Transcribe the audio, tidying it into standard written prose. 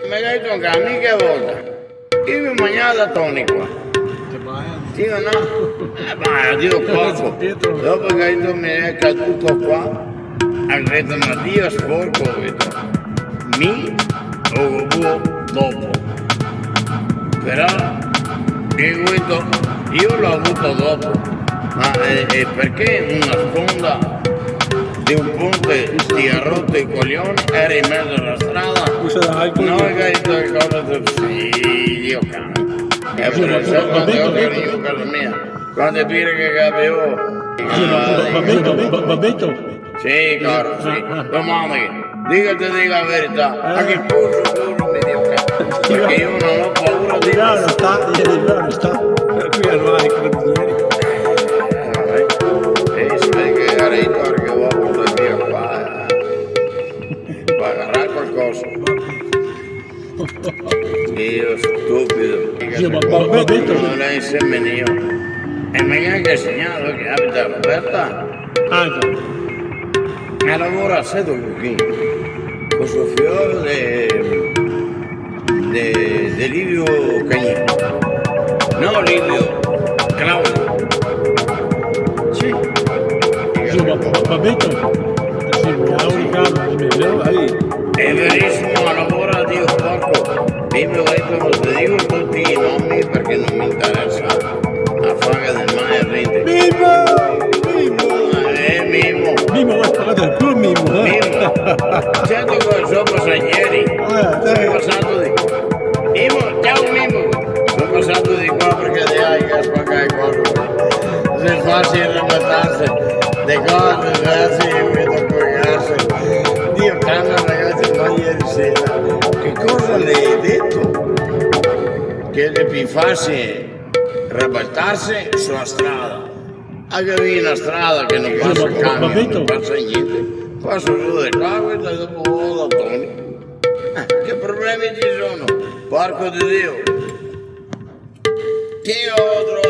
magari tu anche mica volta. Io mi mangiavo da Tony qua. Sì o no? Ma Dio poco. Dopo che tu mi è caduto qua, ha detto ma Dio sporco, ho detto. Mi ho avuto dopo. Però io l'ho avuto dopo. Ma perché una sponda di un ponte ti ha rotto i coglioni, era in mezzo alla strada, noi che hai detto cose sì, Dio cano. E per eso quando io ero in casa mia, quando dire che avevo... Babetto? Sì, caro, sì. Domani, dica la verità, anche il curso mi Dio cano. Perché io non ho paura di... Non sta, qui hanno i carabinieri. Qualcosa. Io stupido. Babetto. Non è insieme mio. E mi ha anche segnato che abita a Roberta. Anche. E lavora a Seto qui. Con suo figlio di Livio Cagnino. No, Livio Claudio. Sì. Babetto? Sì, mi ha un caso, è verissimo, lavora Dio porco. Io ti dico tutti i nomi perché non mi interessa la faga del mare rete. Mimo, guardate il tuo Mimo. Certo che sono passato ieri. Sono passato di Mimo, ciao Mimo. Sono passato di qua perché di hai che spaccare qua. Se è facile rabattarsi le cose, ragazzi, io vedo colgarsi. Dio cambia ragazzi, ma ieri sera. Che cosa le hai detto? Che è più facile rabattarsi sulla strada. Anche una strada che non passa il camion, non passa niente. Passo giù di qua, e dopo volo da Tony. Che problemi ci sono? Porco di Dio. Che ho trovato?